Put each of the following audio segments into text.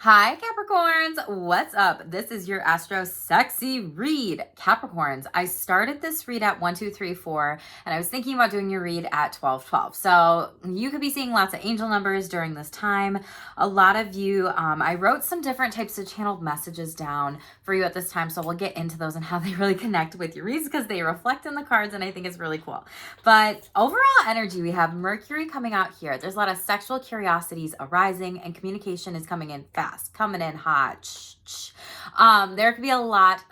Hi Capricorns, what's up? This is your Astro Sexy read. Capricorns, I started this read at 1, 2, 3, 4, and I was thinking about doing your read at 12, 12. So you could be seeing lots of angel numbers during this time. A lot of you, I wrote some different types of channeled messages down for you at this time, so we'll get into those and how they really connect with your reads because they reflect in the cards, and I think it's really cool. But overall energy, we have Mercury coming out here. There's a lot of sexual curiosities arising, and communication is coming in fast. Coming in hot. There could be a lot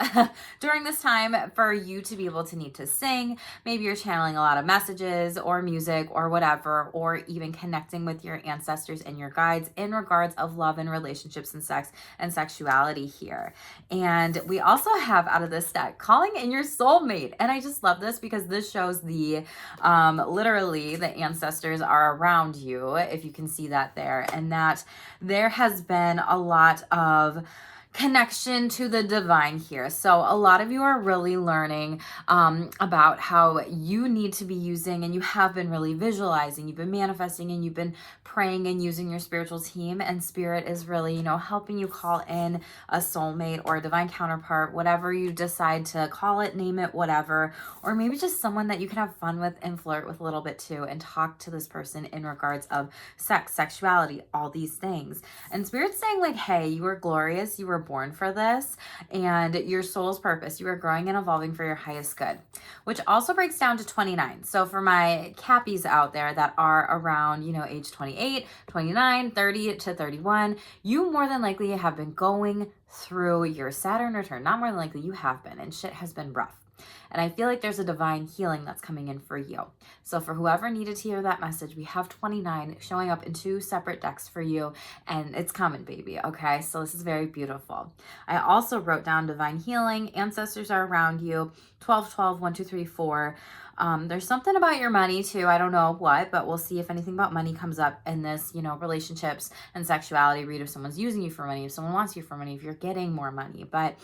during this time for you to be able to need to sing. Maybe you're channeling a lot of messages or music or whatever, or even connecting with your ancestors and your guides in regards of love and relationships and sex and sexuality here. And we also have out of this deck calling in your soulmate. And I just love this because this shows the literally the ancestors are around you, if you can see that there, and that there has been a lot of connection to the divine here. So a lot of you are really learning about how you need to be using, and you have been really visualizing, you've been manifesting, and you've been praying and using your spiritual team, and spirit is really, helping you call in a soulmate or a divine counterpart, whatever you decide to call it, name it, whatever, or maybe just someone that you can have fun with and flirt with a little bit too, and talk to this person in regards of sex, sexuality, all these things. And spirit's saying like, hey, you are glorious, you were born for this, and your soul's purpose, you are growing and evolving for your highest good, which also breaks down to 29. So for my Cappies out there that are around, age 28, 29, 30 to 31, you more than likely have been going through your Saturn return. Not more than likely, you have been, and shit has been rough. And I feel like there's a divine healing that's coming in for you. So for whoever needed to hear that message, we have 29 showing up in 2 separate decks for you, and it's coming, baby, okay? So this is very beautiful. I also wrote down divine healing. Ancestors are around you. 12, 12, 1, 2, 3, 4. There's something about your money too. I don't know what, but we'll see if anything about money comes up in this, relationships and sexuality read, if someone's using you for money, if someone wants you for money, if you're getting more money. But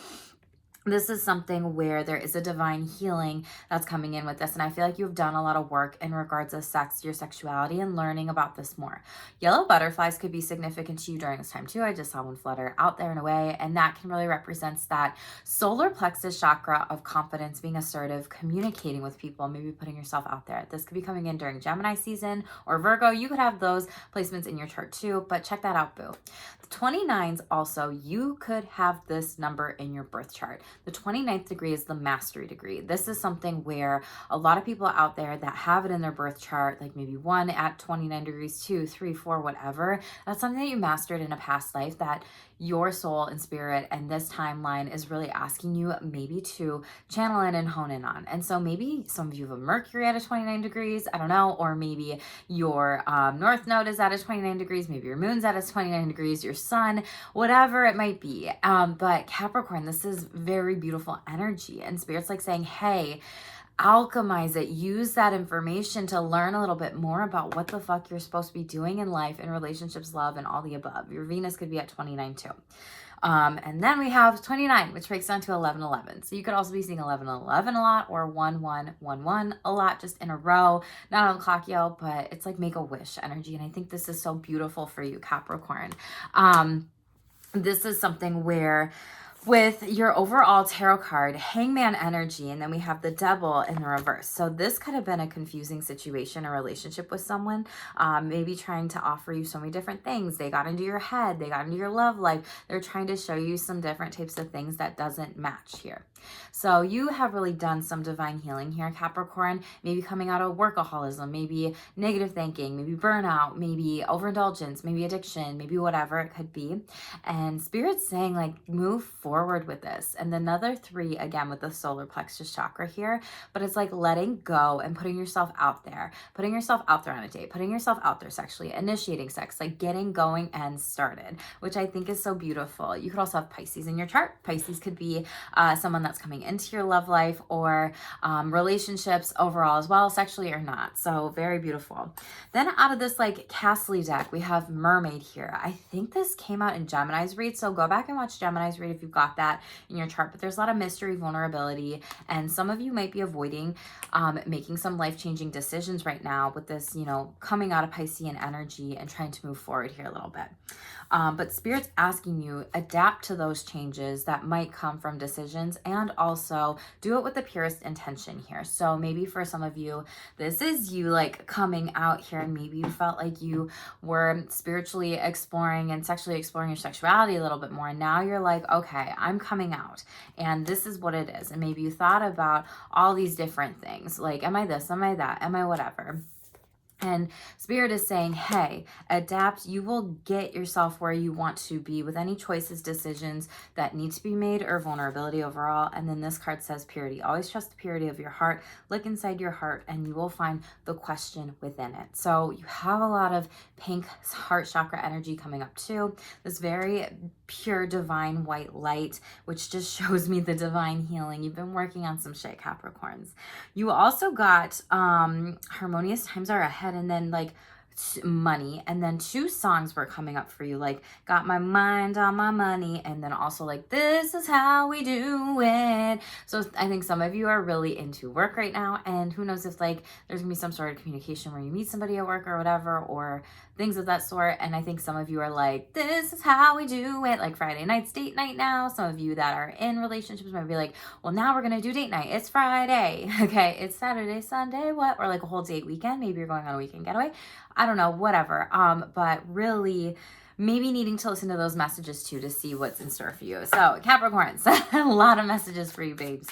this is something where there is a divine healing that's coming in with this. And I feel like you've done a lot of work in regards to sex, your sexuality, and learning about this more. Yellow butterflies could be significant to you during this time too. I just saw one flutter out there and away, and that can really represent that solar plexus chakra of confidence, being assertive, communicating with people, maybe putting yourself out there. This could be coming in during Gemini season or Virgo. You could have those placements in your chart too, but check that out, boo. The 29s also, you could have this number in your birth chart. The 29th degree is the mastery degree. This is something where a lot of people out there that have it in their birth chart, like maybe 1 at 29 degrees, 2, 3, 4, whatever, that's something that you mastered in a past life that your soul and spirit and this timeline is really asking you maybe to channel in and hone in on. And so maybe some of you have a Mercury at a 29 degrees, I don't know, or maybe your North Node is at a 29 degrees, maybe your moon's at a 29 degrees, your sun, whatever it might be. But Capricorn, this is very beautiful energy, and spirit's like saying, hey, alchemize it, use that information to learn a little bit more about what the fuck you're supposed to be doing in life, in relationships, love, and all the above. Your Venus could be at 29 too. And then we have 29, which breaks down to 11, 11. So you could also be seeing 11, 11 a lot, or 1, 1, 1, 1 a lot, just in a row, not on clock yell, but it's like make a wish energy. And I think this is so beautiful for you, Capricorn. This is something where with your overall tarot card, Hangman energy, and then we have the Devil in the reverse. So this could have been a confusing situation, a relationship with someone, maybe trying to offer you so many different things. They got into your head, they got into your love life. They're trying to show you some different types of things that doesn't match here. So you have really done some divine healing here, Capricorn, maybe coming out of workaholism, maybe negative thinking, maybe burnout, maybe overindulgence, maybe addiction, maybe whatever it could be. And Spirit's saying like, move forward with this. And another 3, again, with the solar plexus chakra here, but it's like letting go and putting yourself out there on a date, putting yourself out there sexually, initiating sex, like getting going and started, which I think is so beautiful. You could also have Pisces in your chart. Pisces could be someone that's coming into your love life or relationships overall as well, sexually or not. So very beautiful. Then out of this like Castle deck, we have Mermaid here. I think this came out in Gemini's read, so go back and watch Gemini's read if you've got got that in your chart, but there's a lot of mystery, vulnerability, and some of you might be avoiding making some life-changing decisions right now with this, you know, coming out of Piscean energy and trying to move forward here a little bit. But Spirit's asking you, adapt to those changes that might come from decisions, and also do it with the purest intention here. So maybe for some of you, this is you like coming out here, and maybe you felt like you were spiritually exploring and sexually exploring your sexuality a little bit more. And now you're like, okay, I'm coming out and this is what it is. And maybe you thought about all these different things. Like, am I this? Am I that? Am I whatever? And Spirit is saying, hey, adapt. You will get yourself where you want to be with any choices, decisions that need to be made, or vulnerability overall. And then this card says purity. Always trust the purity of your heart. Look inside your heart and you will find the question within it. So you have a lot of pink heart chakra energy coming up too. This very pure divine white light, which just shows me the divine healing. You've been working on some shit, Capricorns. You also got harmonious times are ahead, and then like money, and then 2 songs were coming up for you, like got my mind on my money, and then also like this is how we do it. So I think some of you are really into work right now, and who knows if like there's gonna be some sort of communication where you meet somebody at work or whatever, or things of that sort. And I think some of you are like, this is how we do it, like Friday night's date night now. Some of you that are in relationships might be like, well, now we're gonna do date night, it's Friday, okay, it's Saturday, Sunday, what, or like a whole date weekend. Maybe you're going on a weekend getaway, I don't know, whatever. But really maybe needing to listen to those messages too to see what's in store for you. So Capricorns, a lot of messages for you, babes.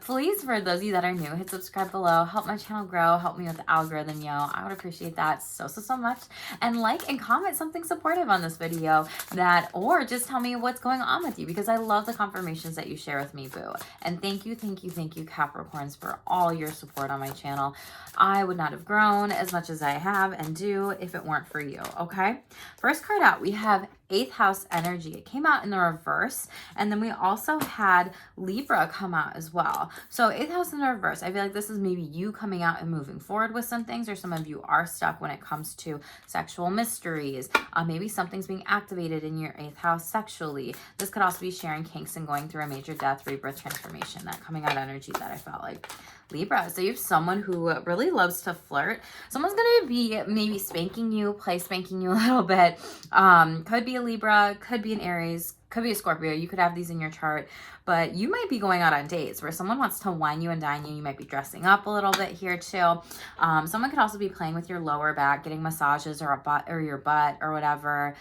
Please, for those of you that are new, hit subscribe below, help my channel grow, help me with the algorithm, yo. I would appreciate that so much. And like and comment something supportive on this video, that, or just tell me what's going on with you, because I love the confirmations that you share with me, boo. And thank you, Capricorns, for all your support on my channel. I would not have grown as much as I have and do if it weren't for you, okay? First card out, we have 8th house energy. It came out in the reverse, and then we also had Libra come out as well. So 8th house in the reverse, I feel like this is maybe you coming out and moving forward with some things, or some of you are stuck when it comes to sexual mysteries. Maybe something's being activated in your 8th house sexually. This could also be sharing kinks and going through a major death, rebirth, transformation, that coming out energy that I felt like. Libra, so you have someone who really loves to flirt. Someone's going to be maybe spanking you, play spanking you a little bit. Could be a Libra, could be an Aries, could be a Scorpio. You could have these in your chart, but you might be going out on dates where someone wants to wine you and dine you. You might be dressing up a little bit here too. Someone could also be playing with your lower back, getting massages, or your butt or whatever.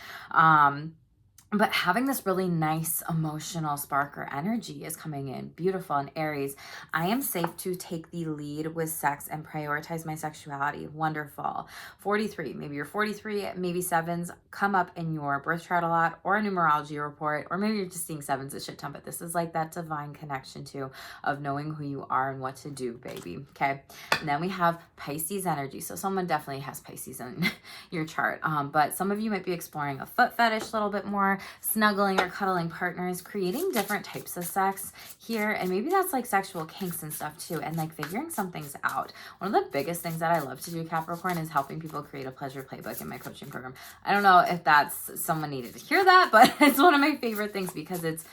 But having this really nice emotional spark or energy is coming in. Beautiful. And Aries, I am safe to take the lead with sex and prioritize my sexuality. Wonderful. 43, maybe you're 43, maybe 7s come up in your birth chart a lot, or a numerology report, or maybe you're just seeing 7s a shit ton, but this is like that divine connection too, of knowing who you are and what to do, baby. Okay. And then we have Pisces energy. So someone definitely has Pisces in your chart. But some of you might be exploring a foot fetish a little bit more, snuggling or cuddling partners, creating different types of sex here. And maybe that's like sexual kinks and stuff too, and like figuring some things out. One of the biggest things that I love to do, Capricorn, is helping people create a pleasure playbook in my coaching program. I don't know if that's, someone needed to hear that, but it's one of my favorite things, because it's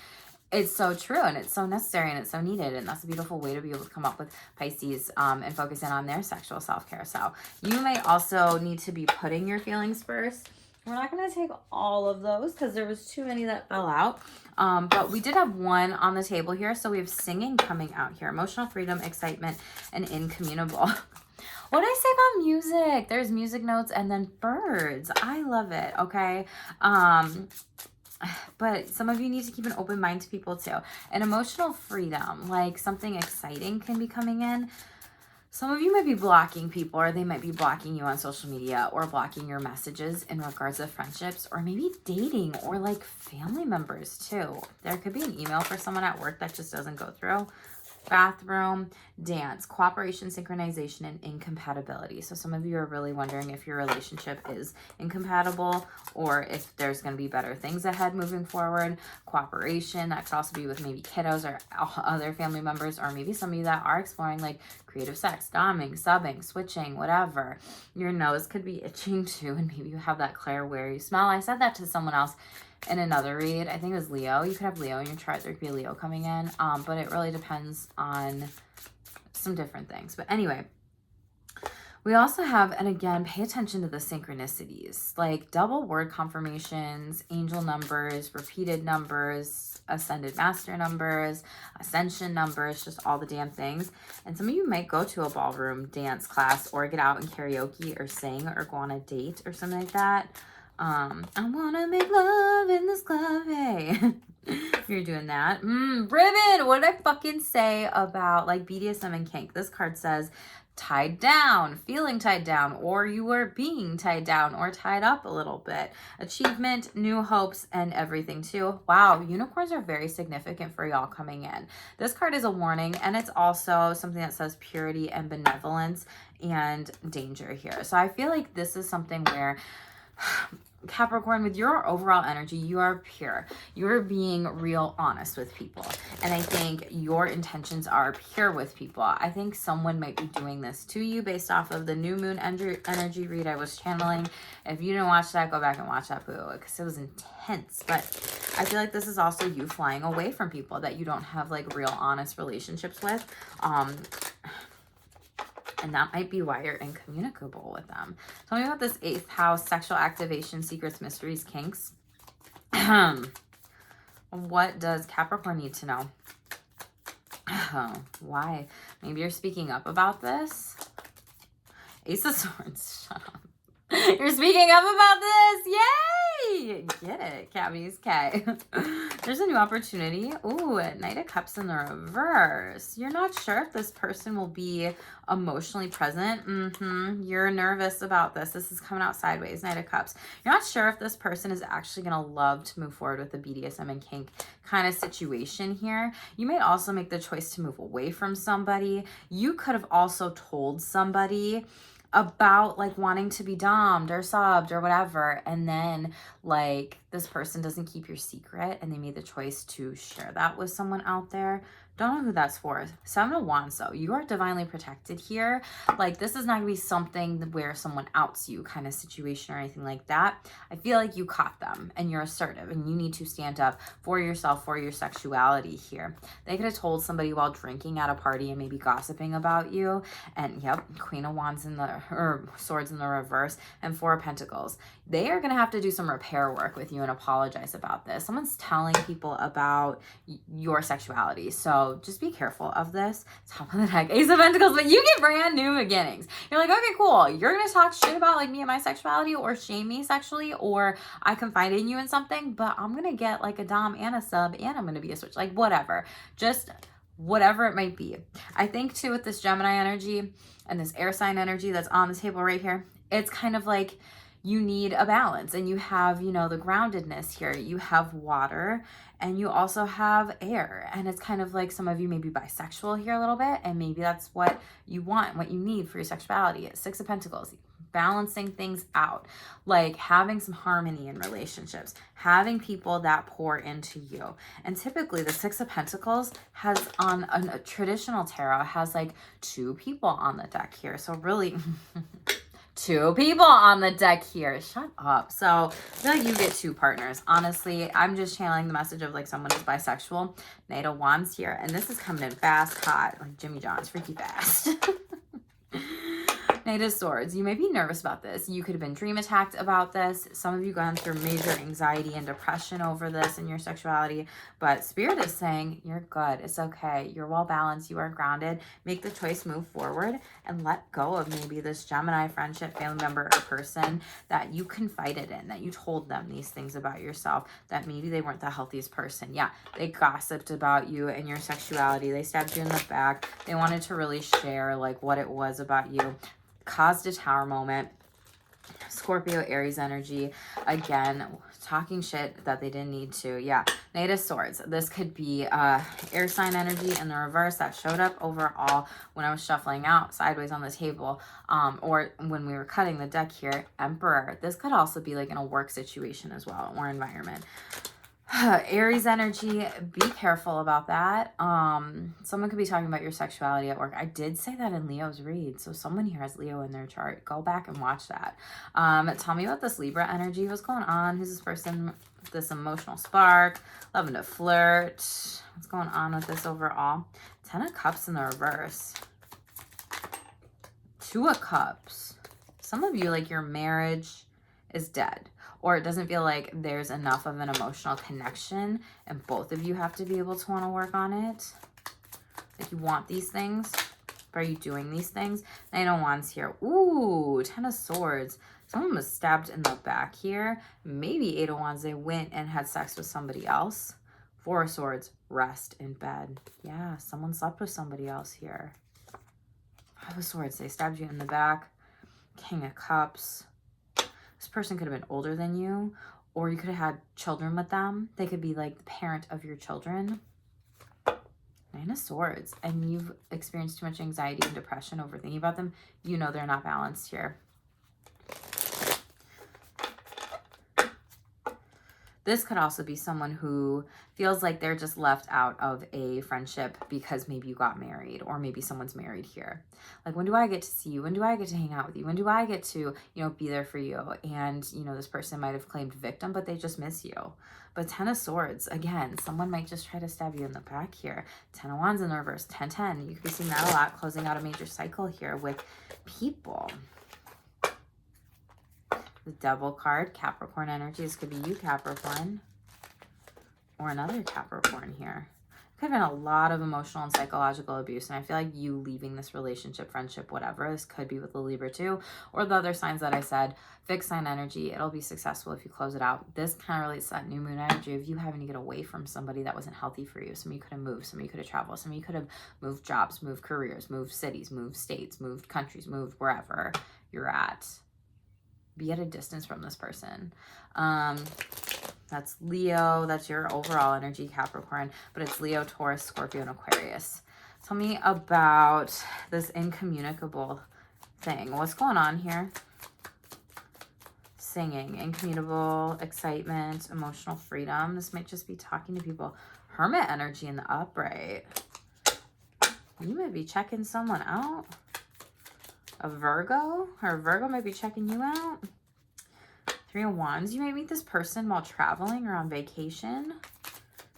so true, and it's so necessary, and it's so needed. And that's a beautiful way to be able to come up with Pisces and focus in on their sexual self-care. So you may also need to be putting your feelings first. We're not going to take all of those because there was too many that fell out. But we did have one on the table here. So we have singing coming out here. Emotional freedom, excitement, and incommunicable. What did I say about music? There's music notes and then birds. I love it. Okay. But some of you need to keep an open mind to people too. And emotional freedom, like something exciting can be coming in. Some of you might be blocking people, or they might be blocking you on social media, or blocking your messages in regards to friendships, or maybe dating, or like family members too. There could be an email for someone at work that just doesn't go through. Bathroom, dance, cooperation, synchronization, and incompatibility. So some of you are really wondering if your relationship is incompatible, or if there's going to be better things ahead moving forward. Cooperation, that could also be with maybe kiddos or other family members, or maybe some of you that are exploring like creative sex, doming, subbing, switching, whatever. Your nose could be itching too, and maybe you have that clairvoyant smell. I said that to someone else. in another read. I think it was Leo. You could have Leo in your chart. There could be a Leo coming in. But it really depends on some different things. But anyway, we also have, and again, pay attention to the synchronicities, like double word confirmations, angel numbers, repeated numbers, ascended master numbers, ascension numbers, just all the damn things. And some of you might go to a ballroom dance class or get out and karaoke or sing or go on a date or something like that. I want to make love in this club, hey. You're doing that. Ribbon, what did I fucking say about like BDSM and kink? This card says tied down, feeling tied down, or you are being tied down or tied up a little bit. Achievement, new hopes, and everything too. Wow, unicorns are very significant for y'all coming in. This card is a warning, and it's also something that says purity and benevolence and danger here. So I feel like this is something where Capricorn, with your overall energy, you are pure. You're being real honest with people. And I think your intentions are pure with people. I think someone might be doing this to you based off of the new moon energy read I was channeling. If you didn't watch that, go back and watch that, boo, because it was intense. But I feel like this is also you flying away from people that you don't have like real honest relationships with. And that might be why you're incommunicable with them. Tell me about this 8th house, sexual activation, secrets, mysteries, kinks. What does Capricorn need to know? Why? Maybe you're speaking up about this. Ace of Swords, shut up. You're speaking up about this. Yay! Get it, Cabbies. Okay. There's a new opportunity. Ooh, Knight of Cups in the reverse. You're not sure if this person will be emotionally present. You're nervous about this. This is coming out sideways. Knight of Cups. You're not sure if this person is actually going to love to move forward with the BDSM and kink kind of situation here. You may also make the choice to move away from somebody. You could have also told somebody about like wanting to be dommed or subbed or whatever, and then like this person doesn't keep your secret and they made the choice to share that with someone out there. Don't know who that's for. 7 of Wands, though. You are divinely protected here. Like, this is not going to be something where someone outs you kind of situation or anything like that. I feel like you caught them and you're assertive and you need to stand up for yourself, for your sexuality here. They could have told somebody while drinking at a party and maybe gossiping about you. And, yep, Queen of Wands or Swords in the reverse and 4 of Pentacles. They are going to have to do some repair work with you and apologize about this. Someone's telling people about your sexuality. So just be careful of this. Top of the deck, Ace of Pentacles, but you get brand new beginnings. You're like, okay, cool. You're going to talk shit about like me and my sexuality or shame me sexually, or I confide in you in something, but I'm going to get like a dom and a sub and I'm going to be a switch, like whatever. Just whatever it might be. I think too with this Gemini energy and this air sign energy that's on the table right here, it's kind of like you need a balance, and you have, you know, the groundedness here. You have water and you also have air, and it's kind of like some of you may be bisexual here a little bit, and maybe that's what you want, what you need for your sexuality. 6 of Pentacles, balancing things out, like having some harmony in relationships, having people that pour into you. And typically the 6 of Pentacles has on a traditional tarot has like 2 people on the deck here. So really 2 people on the deck here. Shut up. So I feel like you get 2 partners. Honestly, I'm just channeling the message of like someone who's bisexual. Knight of Wands here. And this is coming in fast, hot, like Jimmy John's, freaky fast. Knight of Swords. You may be nervous about this. You could have been dream attacked about this. Some of you gone through major anxiety and depression over this and your sexuality, but Spirit is saying you're good. It's okay. You're well balanced. You are grounded. Make the choice, move forward, and let go of maybe this Gemini friendship, family member, or person that you confided in, that you told them these things about yourself, that maybe they weren't the healthiest person. Yeah, they gossiped about you and your sexuality. They stabbed you in the back. They wanted to really share like what it was about you. Caused a tower moment. Scorpio, Aries energy. Again, talking shit that they didn't need to. Yeah. Knight of Swords. This could be air sign energy in the reverse that showed up overall when I was shuffling out sideways on the table, or when we were cutting the deck here. Emperor. This could also be like in a work situation as well, or environment. Aries energy, be careful about that. Someone could be talking about your sexuality at work. I did say that in Leo's read, so someone here has Leo in their chart. Go back and watch that. Tell me about this Libra energy. What's going on? Who's this person? This emotional spark, loving to flirt. What's going on with this overall? 10 of Cups in the reverse. 2 of Cups. Some of you, like, your marriage is dead, or it doesn't feel like there's enough of an emotional connection, and both of you have to be able to want to work on it. Like, you want these things, but are you doing these things? 9 of Wands here. Ooh, 10 of Swords. Someone was stabbed in the back here. Maybe 8 of Wands, they went and had sex with somebody else. 4 of Swords, rest in bed. Yeah, someone slept with somebody else here. 5 of Swords, they stabbed you in the back. King of Cups. This person could have been older than you, or you could have had children with them. They could be like the parent of your children. 9 of Swords, and you've experienced too much anxiety and depression over thinking about them. You know they're not balanced here. This could also be someone who feels like they're just left out of a friendship because maybe you got married, or maybe someone's married here. Like, when do I get to see you? When do I get to hang out with you? When do I get to, you know, be there for you? And, you know, this person might have claimed victim, but they just miss you. But 10 of Swords, again, someone might just try to stab you in the back here. 10 of Wands in the reverse, 10-10. You could be seeing that a lot, closing out a major cycle here with people. The Devil card, Capricorn energy. This could be you, Capricorn, or another Capricorn here. Could have been a lot of emotional and psychological abuse, and I feel like you leaving this relationship, friendship, whatever. This could be with the Libra too, or the other signs that I said. Fixed sign energy, it'll be successful if you close it out. This kind of relates to that new moon energy of you having to get away from somebody that wasn't healthy for you. Some of you could have moved, some of you could have traveled, some of you could have moved jobs, moved careers, moved cities, moved states, moved countries, moved wherever you're at. Be at a distance from this person. That's Leo. That's your overall energy, Capricorn. But it's Leo, Taurus, Scorpio, and Aquarius. Tell me about this incommunicable thing. What's going on here? Singing, incommunicable, excitement, emotional freedom. This might just be talking to people. Hermit energy in the upright. You might be checking someone out. A Virgo, or Virgo might be checking you out. 3 of Wands, you might meet this person while traveling or on vacation,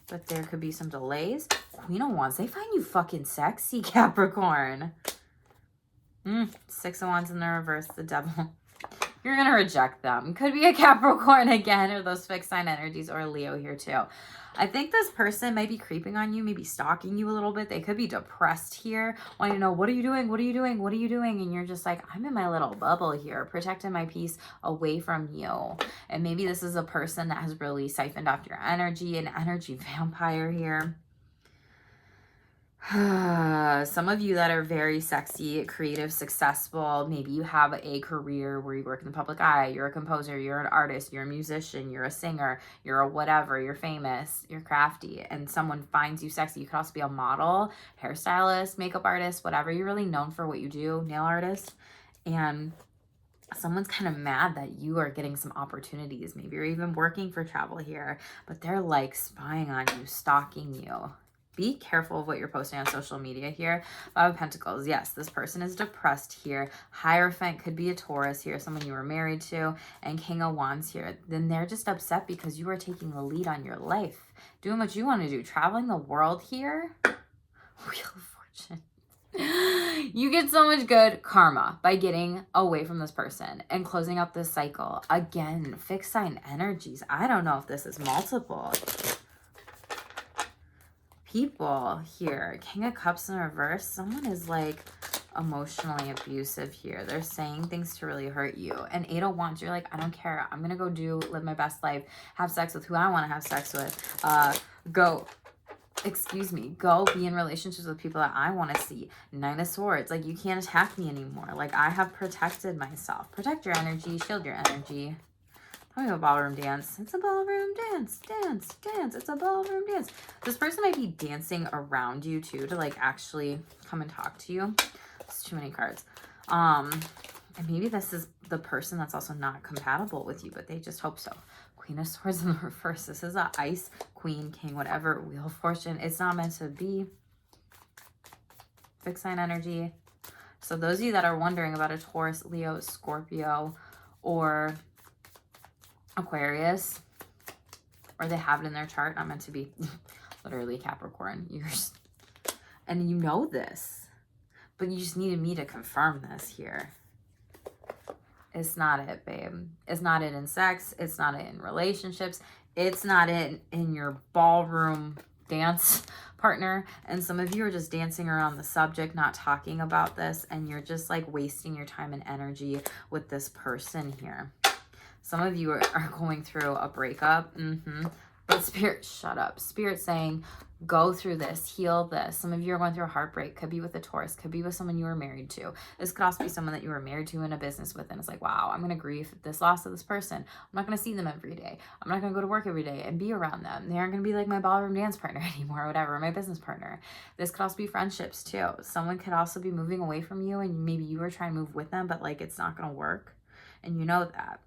but there could be some delays. Queen of Wands, they find you fucking sexy, Capricorn. 6 of Wands in the reverse, the Devil. You're gonna reject them. Could be a Capricorn again, or those fixed sign energies, or a Leo here too. I think this person might be creeping on you, maybe stalking you a little bit. They could be depressed here, wanting to know, what are you doing? What are you doing? What are you doing? And you're just like, I'm in my little bubble here, protecting my peace away from you. And maybe this is a person that has really siphoned off your energy, an energy vampire here. Some of you that are very sexy, creative, successful, maybe you have a career where you work in the public eye, you're a composer, you're an artist, you're a musician, you're a singer, you're a whatever, you're famous, you're crafty, and someone finds you sexy. You could also be a model, hairstylist, makeup artist, whatever. You're really known for what you do, nail artist, and someone's kind of mad that you are getting some opportunities. Maybe you're even working for travel here, but they're like spying on you, stalking you. Be careful of what you're posting on social media here. 5 of Pentacles. Yes, this person is depressed here. Hierophant could be a Taurus here, someone you were married to. And King of Wands here. Then they're just upset because you are taking the lead on your life. Doing what you want to do. Traveling the world here. Wheel of Fortune. You get so much good karma by getting away from this person and closing out this cycle. Again, fixed sign energies. I don't know if this is multiple people here. King of Cups in reverse. Someone is like emotionally abusive here. They're saying things to really hurt you. And 8 of Wands, you're like, I don't care. I'm gonna go live my best life, have sex with who I want to have sex with, go be in relationships with people that I want to see. 9 of Swords, like, you can't attack me anymore. Like, I have protected myself. Protect your energy, shield your energy. Tell me about ballroom dance. It's a ballroom dance. Dance. It's a ballroom dance. This person might be dancing around you too to like actually come and talk to you. It's too many cards. And maybe this is the person that's also not compatible with you, but they just hope so. Queen of Swords in the reverse. This is a ice, queen, king, whatever, wheel of fortune. It's not meant to be. Fixed sign energy. So those of you that are wondering about a Taurus, Leo, Scorpio, or Aquarius, or they have it in their chart, not meant to be, literally Capricorn. And you know this, but you just needed me to confirm this here. It's not it, babe. It's not it in sex. It's not it in relationships. It's not it in your ballroom dance partner. And some of you are just dancing around the subject, not talking about this, and you're just like wasting your time and energy with this person here. Some of you are going through a breakup. But Spirit, shut up. Spirit saying, go through this, heal this. Some of you are going through a heartbreak. Could be with a Taurus. Could be with someone you were married to. This could also be someone that you were married to in a business with. And it's like, wow, I'm going to grieve this loss of this person. I'm not going to see them every day. I'm not going to go to work every day and be around them. They aren't going to be like my ballroom dance partner anymore, or whatever, my business partner. This could also be friendships too. Someone could also be moving away from you, and maybe you were trying to move with them, but like it's not going to work. And you know that.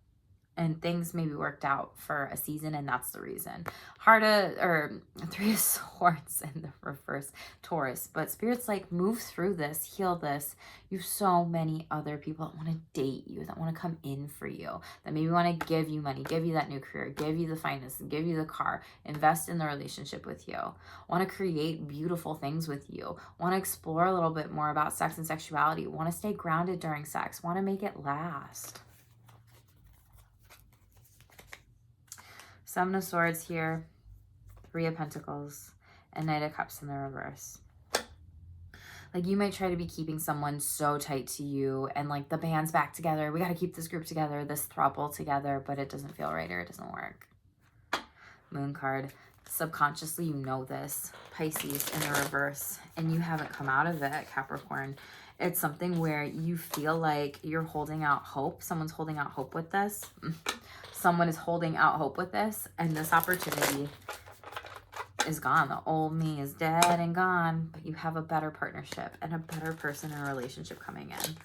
And things maybe worked out for a season, and that's the reason. Three of Swords in the reverse, Taurus. But Spirit's like, move through this, heal this. You have so many other people that want to date you, that want to come in for you, that maybe want to give you money, give you that new career, give you the finances, give you the car, invest in the relationship with you, want to create beautiful things with you, want to explore a little bit more about sex and sexuality, want to stay grounded during sex, want to make it last. Seven of Swords here, Three of Pentacles, and Knight of Cups in the reverse. Like you might try to be keeping someone so tight to you, and like the band's back together. We got to keep this group together, this throuple together, but it doesn't feel right, or it doesn't work. Moon card. Subconsciously, you know this. Pisces in the reverse, and you haven't come out of it, Capricorn. It's something where you feel like you're holding out hope. Someone's holding out hope with this. Someone is holding out hope with this, and this opportunity is gone. The old me is dead and gone, but you have a better partnership and a better person in a relationship coming in.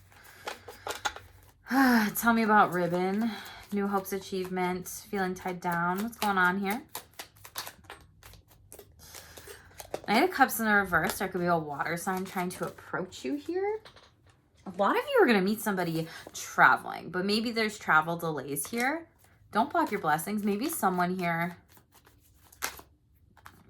Tell me about ribbon, new hopes, achievement, feeling tied down. What's going on here? Knight of Cups in the reverse. There could be a water sign trying to approach you here. A lot of you are going to meet somebody traveling, but maybe there's travel delays here. Don't block your blessings. Maybe someone here.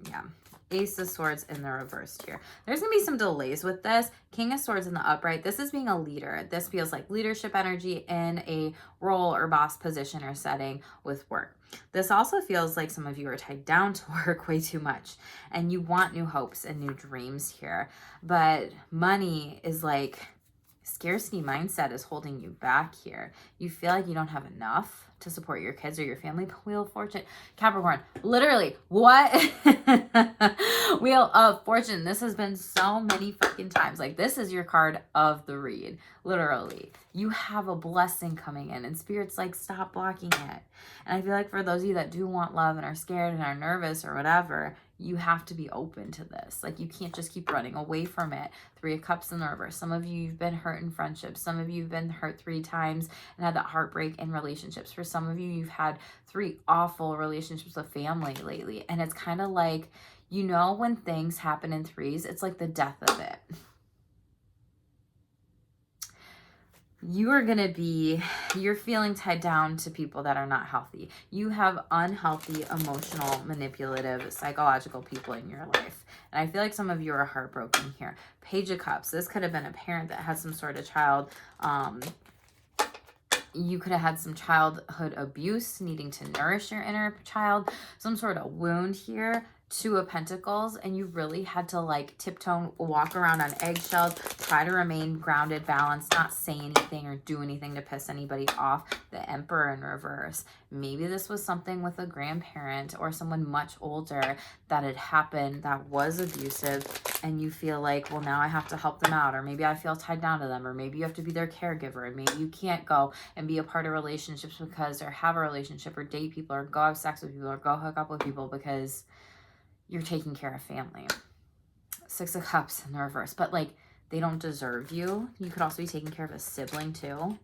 Yeah. Ace of Swords in the reverse here. There's going to be some delays with this. King of Swords in the upright. This is being a leader. This feels like leadership energy in a role or boss position or setting with work. This also feels like some of you are tied down to work way too much, and you want new hopes and new dreams here. But money is like, scarcity mindset is holding you back here. You feel like you don't have enough to support your kids or your family. But Wheel of Fortune, Capricorn, literally, what? Wheel of Fortune. This has been so many fucking times. Like, this is your card of the read. Literally, you have a blessing coming in, and Spirit's like, stop blocking it. And I feel like for those of you that do want love and are scared and are nervous or whatever, you have to be open to this. Like, you can't just keep running away from it. Three of Cups in the reverse. Some of you, you've been hurt in friendships. Some of you have been hurt 3 times and had that heartbreak in relationships. For some of you, you've had 3 awful relationships with family lately. And it's kind of like, you know, when things happen in threes, it's like the death of it. You're feeling tied down to people that are not healthy. You have unhealthy, emotional, manipulative, psychological people in your life. And I feel like some of you are heartbroken here. Page of Cups. This could have been a parent that had some sort of child. You could have had some childhood abuse, needing to nourish your inner child. Some sort of wound here. 2 of Pentacles, and you really had to like tiptoe, walk around on eggshells, try to remain grounded, balanced, not say anything or do anything to piss anybody off. The Emperor in reverse. Maybe this was something with a grandparent or someone much older that had happened that was abusive, and you feel like, well, now I have to help them out, or maybe I feel tied down to them, or maybe you have to be their caregiver, and maybe you can't go and be a part of relationships because, or have a relationship, or date people, or go have sex with people, or go hook up with people because you're taking care of family. 6 of Cups in the reverse. But like, they don't deserve you. You could also be taking care of a sibling too.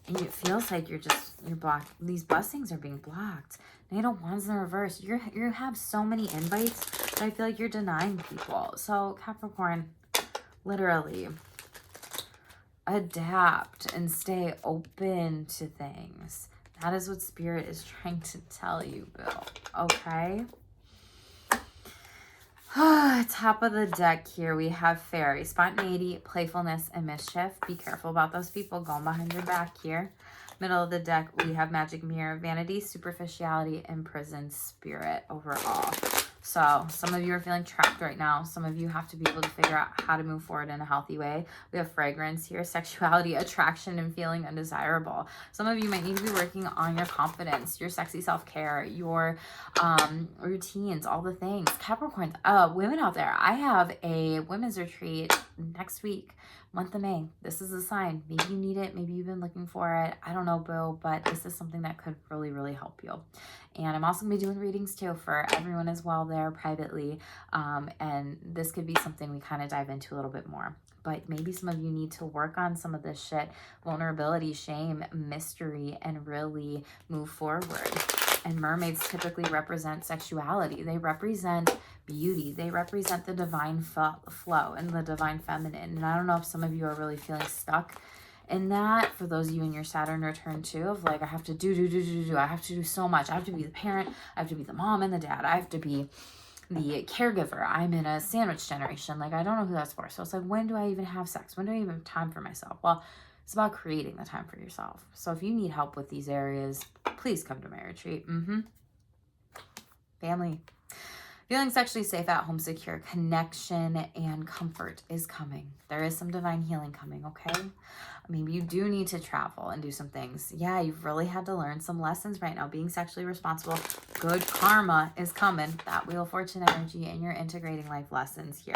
And it feels like you're blocked. These blessings are being blocked. Knight of Wands in the reverse. You have so many invites, but I feel like you're denying people. So Capricorn, literally, adapt and stay open to things. That is what Spirit is trying to tell you, Bill. Okay? Top of the deck here, we have Fairy, spontaneity, playfulness, and mischief. Be careful about those people going behind your back here. Middle of the deck, we have Magic Mirror, vanity, superficiality, and prison spirit overall. So some of you are feeling trapped right now. Some of you have to be able to figure out how to move forward in a healthy way. We have fragrance here, sexuality, attraction, and feeling undesirable. Some of you might need to be working on your confidence, your sexy self-care, your routines, all the things. Capricorn, women out there, I have a women's retreat next week, month of May. This is a sign. Maybe you need it. Maybe you've been looking for it. I don't know, Boo, but this is something that could really, really help you. And I'm also going to be doing readings too for everyone as well there privately. And this could be something we kind of dive into a little bit more. But maybe some of you need to work on some of this shit, vulnerability, shame, mystery, and really move forward. And mermaids typically represent sexuality. They represent beauty. They represent the divine flow and the divine feminine. And I don't know if some of you are really feeling stuck in that. For those of you in your Saturn return too, of like, I have to do. I have to do so much. I have to be the parent. I have to be the mom and the dad. I have to be the caregiver. I'm in a sandwich generation. Like, I don't know who that's for. So it's like, when do I even have sex? When do I even have time for myself? Well, it's about creating the time for yourself. So if you need help with these areas, please come to my retreat. Family. Feeling sexually safe, at home, secure, connection, and comfort is coming. There is some divine healing coming, okay? Maybe you do need to travel and do some things. Yeah, you've really had to learn some lessons right now. Being sexually responsible, good karma is coming. That Wheel of Fortune energy, and you're integrating life lessons here.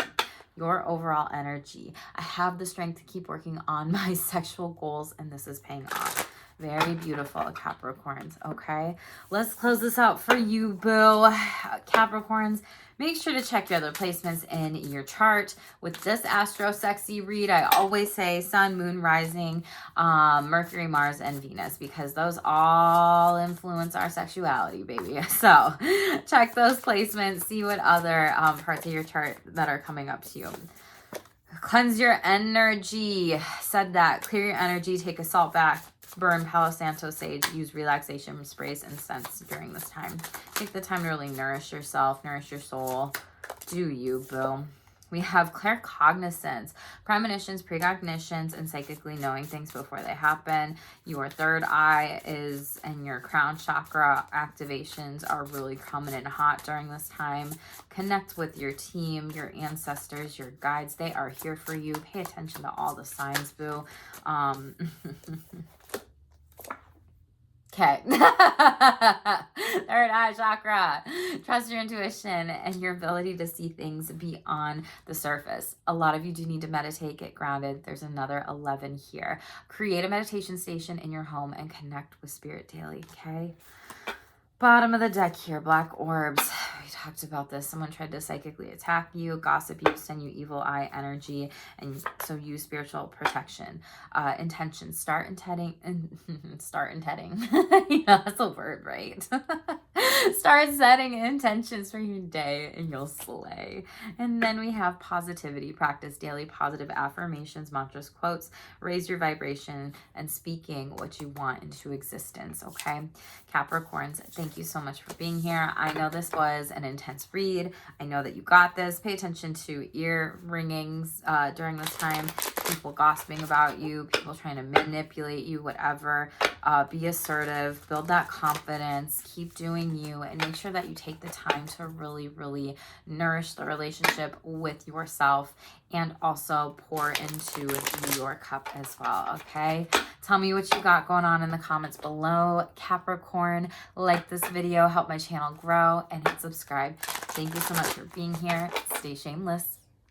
Your overall energy. I have the strength to keep working on my sexual goals, and this is paying off. Very beautiful, Capricorns, okay? Let's close this out for you, boo. Capricorns, make sure to check your other placements in your chart. With this Astro Sexy read, I always say Sun, Moon, Rising, Mercury, Mars, and Venus, because those all influence our sexuality, baby. So check those placements, see what other parts of your chart that are coming up to you. Cleanse your energy. Said that. Clear your energy. Take a salt bath. Burn Palo Santo sage. Use relaxation sprays and scents during this time. Take the time to really nourish yourself, nourish your soul. Do you, boo. We have claircognizance, premonitions, precognitions, and psychically knowing things before they happen. Your third eye is, and your crown chakra activations are really coming in hot during this time. Connect with your team, your ancestors, your guides. They are here for you. Pay attention to all the signs, boo. Okay. Third eye chakra. Trust your intuition and your ability to see things beyond the surface. A lot of you do need to meditate, get grounded. There's another 11 here. Create a meditation station in your home and connect with spirit daily, okay? Bottom of the deck here, black orbs. We talked about this. Someone tried to psychically attack you, gossip you, send you evil eye energy, and so use spiritual protection. Intention, start intending. Yeah, that's a word, right? Start setting intentions for your day and you'll slay. And then we have positivity. Practice daily positive affirmations, mantras, quotes. Raise your vibration and speaking what you want into existence, okay? Capricorns, thank you so much for being here. I know this was an intense read. I know that you got this. Pay attention to ear ringings during this time. People gossiping about you, people trying to manipulate you, whatever. Be assertive, build that confidence, keep doing you, and make sure that you take the time to really, really nourish the relationship with yourself and also pour into your cup as well, okay? Tell me what you got going on in the comments below. Capricorn, like this video, help my channel grow, and hit subscribe. Thank you so much for being here. Stay shameless.